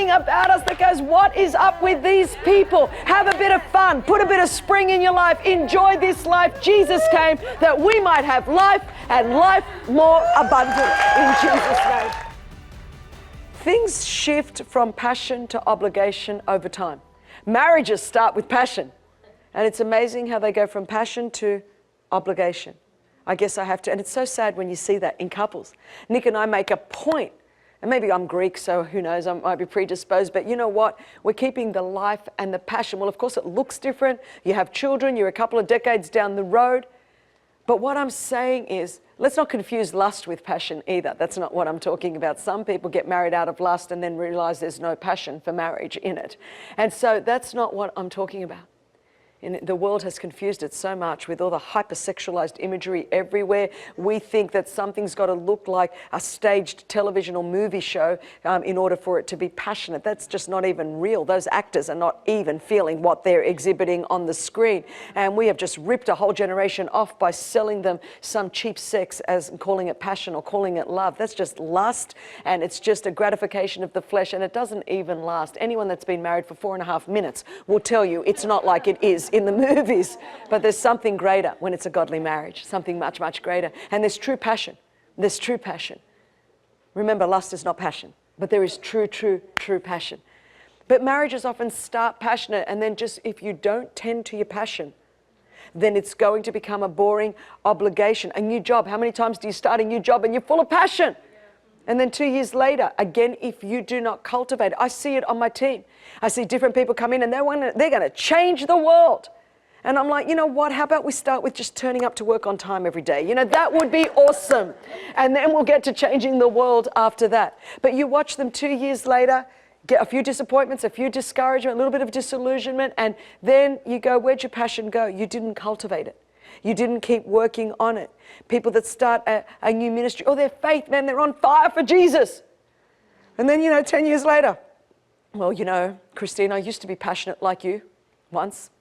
something about us that goes, what is up with these people? Have a bit of fun. Put a bit of spring in your life. Enjoy this life. Jesus came that we might have life and life more abundant in Jesus' name. Things shift from passion to obligation over time. Marriages start with passion. And it's amazing how they go from passion to obligation. I guess I have to, and it's so sad when you see that in couples. Nick and I make a point, and maybe I'm Greek, so who knows, I might be predisposed, but you know what? We're keeping the life and the passion. Well, of course, it looks different. You have children, you're a couple of decades down the road. But what I'm saying is, let's not confuse lust with passion either. That's not what I'm talking about. Some people get married out of lust and then realize there's no passion for marriage in it. And so that's not what I'm talking about. And the world has confused it so much with all the hypersexualized imagery everywhere. We think that something's got to look like a staged television or movie show in order for it to be passionate. That's just not even real. Those actors are not even feeling what they're exhibiting on the screen. And we have just ripped a whole generation off by selling them some cheap sex as calling it passion or calling it love. That's just lust, and it's just a gratification of the flesh, and it doesn't even last. Anyone that's been married for 4.5 minutes will tell you it's not like it is in the movies, but there's something greater when it's a godly marriage, something much, much greater. And there's true passion. There's true passion. Remember, lust is not passion, but there is true passion. But marriages often start passionate, and then just if you don't tend to your passion, then it's going to become a boring obligation. A new job, how many times do you start a new job and you're full of passion? And then 2 years later, again, if you do not cultivate it, I see it on my team. I see different people come in and they're going to change the world. And I'm like, you know what, how about we start with just turning up to work on time every day? You know, that would be awesome. And then we'll get to changing the world after that. But you watch them 2 years later, get a few disappointments, a few discouragement, a little bit of disillusionment, and then you go, where'd your passion go? You didn't cultivate it. You didn't keep working on it. People that start a new ministry, their faith, man, they're on fire for Jesus. And then, 10 years later, well, Christine, I used to be passionate like you once,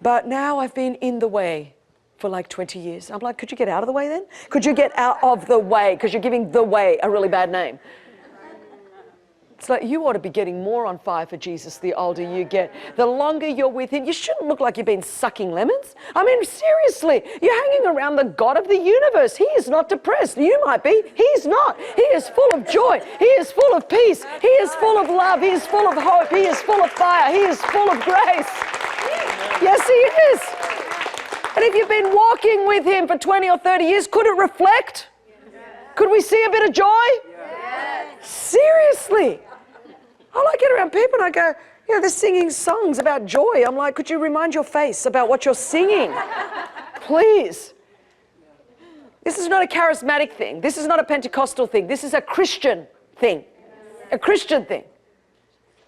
but now I've been in the way for like 20 years. I'm like, could you get out of the way then? Could you get out of the way? Because you're giving the way a really bad name. It's like you ought to be getting more on fire for Jesus the older you get. The longer you're with him, you shouldn't look like you've been sucking lemons. I mean, seriously, you're hanging around the God of the universe. He is not depressed. You might be. He's not. He is full of joy. He is full of peace. He is full of love. He is full of hope. He is full of fire. He is full of grace. Yes, he is. And if you've been walking with him for 20 or 30 years, could it reflect? Could we see a bit of joy? Seriously. I get around people and I go, they're singing songs about joy. I'm like, could you remind your face about what you're singing? Please. This is not a charismatic thing. This is not a Pentecostal thing. This is a Christian thing. A Christian thing.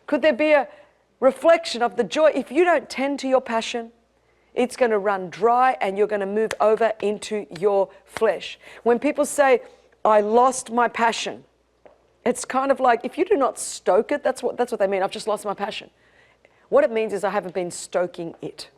Could there be a reflection of the joy? If you don't tend to your passion, it's going to run dry and you're going to move over into your flesh. When people say, I lost my passion, it's kind of like, if you do not stoke it, that's what they mean. I've just lost my passion. What it means is I haven't been stoking it.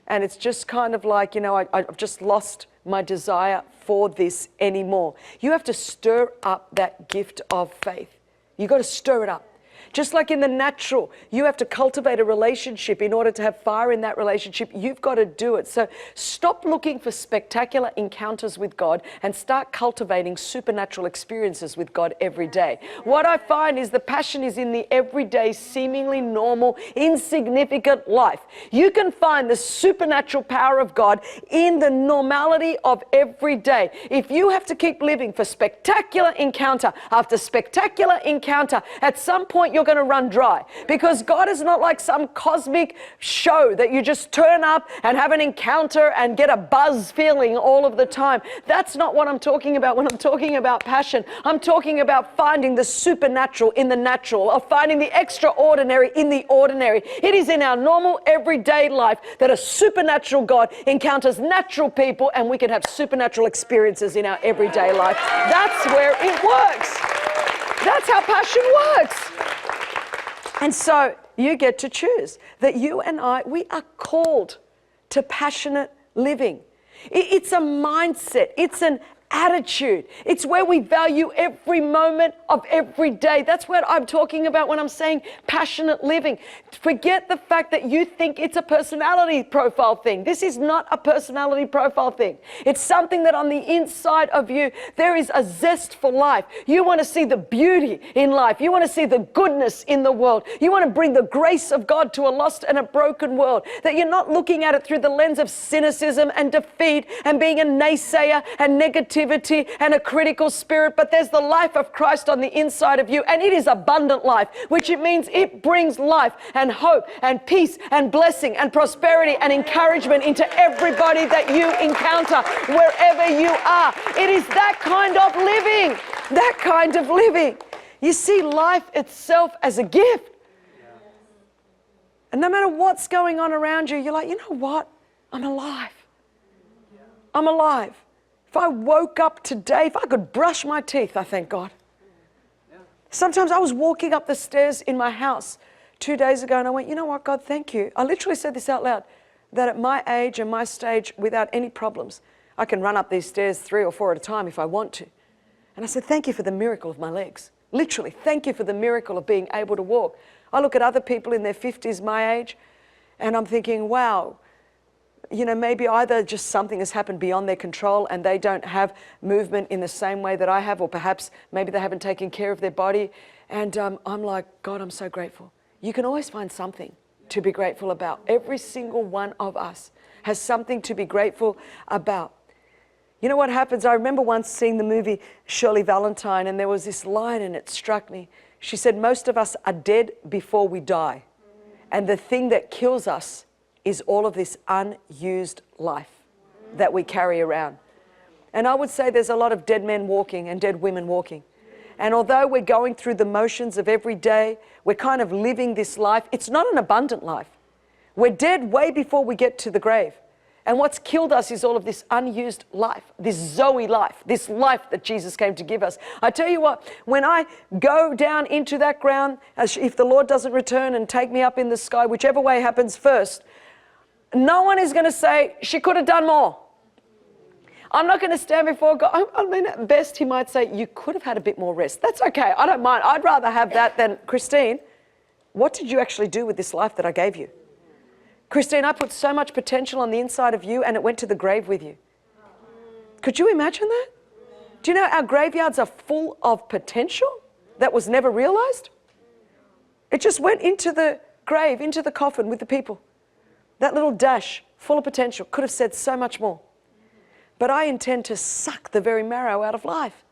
And it's just kind of like, I've just lost my desire for this anymore. You have to stir up that gift of faith. You've got to stir it up. Just like in the natural, you have to cultivate a relationship in order to have fire in that relationship. You've got to do it. So stop looking for spectacular encounters with God and start cultivating supernatural experiences with God every day. What I find is the passion is in the everyday, seemingly normal, insignificant life. You can find the supernatural power of God in the normality of every day. If you have to keep living for spectacular encounter after spectacular encounter, at some point you're going to run dry, because God is not like some cosmic show that you just turn up and have an encounter and get a buzz feeling all of the time. That's not what I'm talking about when I'm talking about passion. I'm talking about finding the supernatural in the natural, or finding the extraordinary in the ordinary. It is in our normal everyday life that a supernatural God encounters natural people, and we can have supernatural experiences in our everyday life. That's where it works. That's how passion works. And so you get to choose that you and I, we are called to passionate living. It's a mindset. It's an attitude. It's where we value every moment of every day. That's what I'm talking about when I'm saying passionate living. Forget the fact that you think it's a personality profile thing. This is not a personality profile thing. It's something that on the inside of you, there is a zest for life. You want to see the beauty in life. You want to see the goodness in the world. You want to bring the grace of God to a lost and a broken world. That you're not looking at it through the lens of cynicism and defeat and being a naysayer and negativity and a critical spirit, but there's the life of Christ on the inside of you, and it is abundant life, which it means it brings life and hope and peace and blessing and prosperity and encouragement into everybody that you encounter wherever you are. It is that kind of living, that kind of living. You see life itself as a gift. And no matter what's going on around you, you're like, you know what? I'm alive. I'm alive. If I woke up today, if I could brush my teeth, I thank God. Sometimes I was walking up the stairs in my house 2 days ago and I went, you know what, God, thank you. I literally said this out loud, that at my age and my stage, without any problems, I can run up these stairs 3 or 4 at a time if I want to. And I said, thank you for the miracle of my legs. Literally, thank you for the miracle of being able to walk. I look at other people in their 50s, my age, and I'm thinking, wow, you know, maybe either just something has happened beyond their control and they don't have movement in the same way that I have, or perhaps maybe they haven't taken care of their body. And I'm like, God, I'm so grateful. You can always find something to be grateful about. Every single one of us has something to be grateful about. You know what happens? I remember once seeing the movie Shirley Valentine, and there was this line and it struck me. She said, most of us are dead before we die. And the thing that kills us is all of this unused life that we carry around. And I would say there's a lot of dead men walking and dead women walking. And although we're going through the motions of every day, we're kind of living this life. It's not an abundant life. We're dead way before we get to the grave. And what's killed us is all of this unused life, this Zoe life, this life that Jesus came to give us. I tell you what, when I go down into that ground, if the Lord doesn't return and take me up in the sky, whichever way happens first, no one is going to say, she could have done more. I'm not going to stand before God. I mean, at best, he might say, you could have had a bit more rest. That's okay. I don't mind. I'd rather have that than, Christine, what did you actually do with this life that I gave you? Christine, I put so much potential on the inside of you and it went to the grave with you. Could you imagine that? Do you know our graveyards are full of potential that was never realized? It just went into the grave, into the coffin with the people. That little dash, full of potential, could have said so much more. But I intend to suck the very marrow out of life.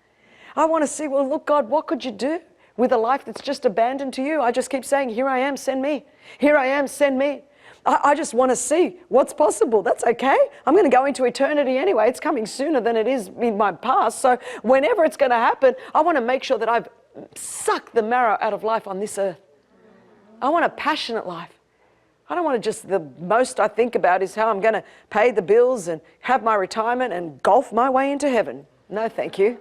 I want to see, well, look, God, what could you do with a life that's just abandoned to you? I just keep saying, here I am, send me. Here I am, send me. I just want to see what's possible. That's okay. I'm going to go into eternity anyway. It's coming sooner than it is in my past. So whenever it's going to happen, I want to make sure that I've sucked the marrow out of life on this earth. I want a passionate life. I don't want to just, the most I think about is how I'm going to pay the bills and have my retirement and golf my way into heaven. No, thank you.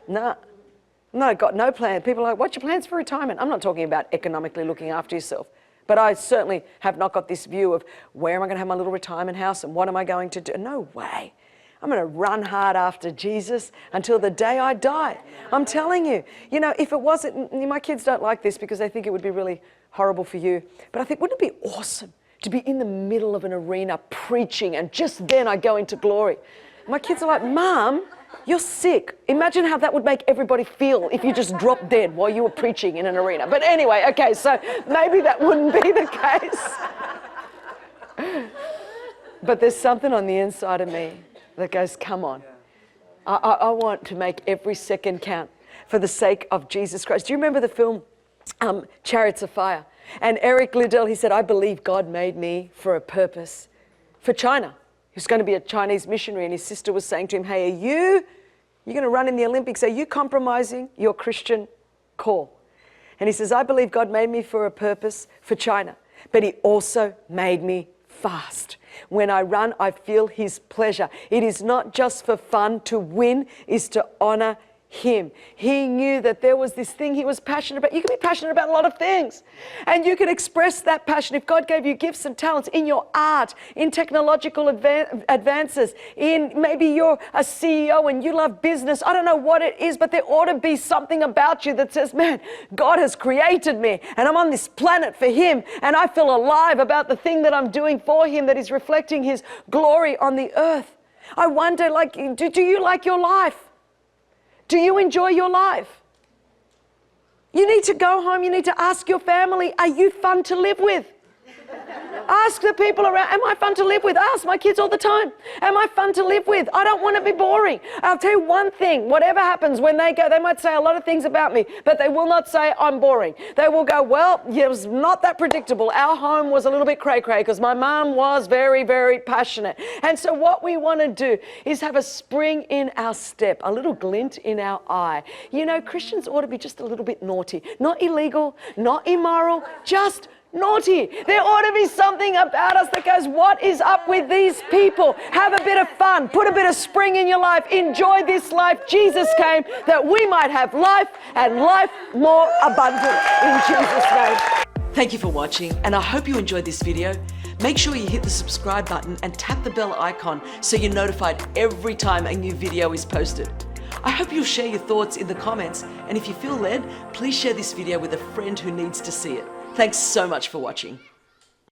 No, got no plan. People are like, what's your plans for retirement? I'm not talking about economically looking after yourself. But I certainly have not got this view of where am I going to have my little retirement house and what am I going to do? No way. I'm going to run hard after Jesus until the day I die. I'm telling you, you know, if it wasn't, my kids don't like this because they think it would be really horrible for you. But I think, wouldn't it be awesome to be in the middle of an arena preaching and just then I go into glory? My kids are like, Mom, you're sick. Imagine how that would make everybody feel if you just dropped dead while you were preaching in an arena. But anyway, okay, so maybe that wouldn't be the case. But there's something on the inside of me that goes, come on. I want to make every second count for the sake of Jesus Christ. Do you remember the film Chariots of Fire? And Eric Liddell, he said, I believe God made me for a purpose for China. He was going to be a Chinese missionary, and his sister was saying to him, hey, you're going to run in the Olympics. Are you compromising your Christian call? And he says, I believe God made me for a purpose for China, but he also made me fast. When I run, I feel his pleasure. It is not just for fun. To win is to honor him. He knew that there was this thing he was passionate about. You can be passionate about a lot of things, and you can express that passion. If God gave you gifts and talents in your art, in technological advances, in maybe you're a CEO and you love business, I don't know what it is, but there ought to be something about you that says, man, God has created me and I'm on this planet for him, and I feel alive about the thing that I'm doing for him that is reflecting his glory on the earth. I wonder, like, do you like your life? Do you enjoy your life? You need to go home, you need to ask your family, are you fun to live with? Ask the people around, am I fun to live with? I ask my kids all the time, am I fun to live with? I don't want to be boring. I'll tell you one thing, whatever happens when they go, they might say a lot of things about me, but they will not say I'm boring. They will go, well, it was not that predictable. Our home was a little bit cray-cray because my mom was very, very passionate. And so what we want to do is have a spring in our step, a little glint in our eye. You know, Christians ought to be just a little bit naughty, not illegal, not immoral, just naughty. There ought to be something about us that goes, what is up with these people? Have a bit of fun. Put a bit of spring in your life. Enjoy this life. Jesus came that we might have life and life more abundant. In Jesus' name. Thank you for watching, and I hope you enjoyed this video. Make sure you hit the subscribe button and tap the bell icon so you're notified every time a new video is posted. I hope you'll share your thoughts in the comments, and if you feel led, please share this video with a friend who needs to see it. Thanks so much for watching.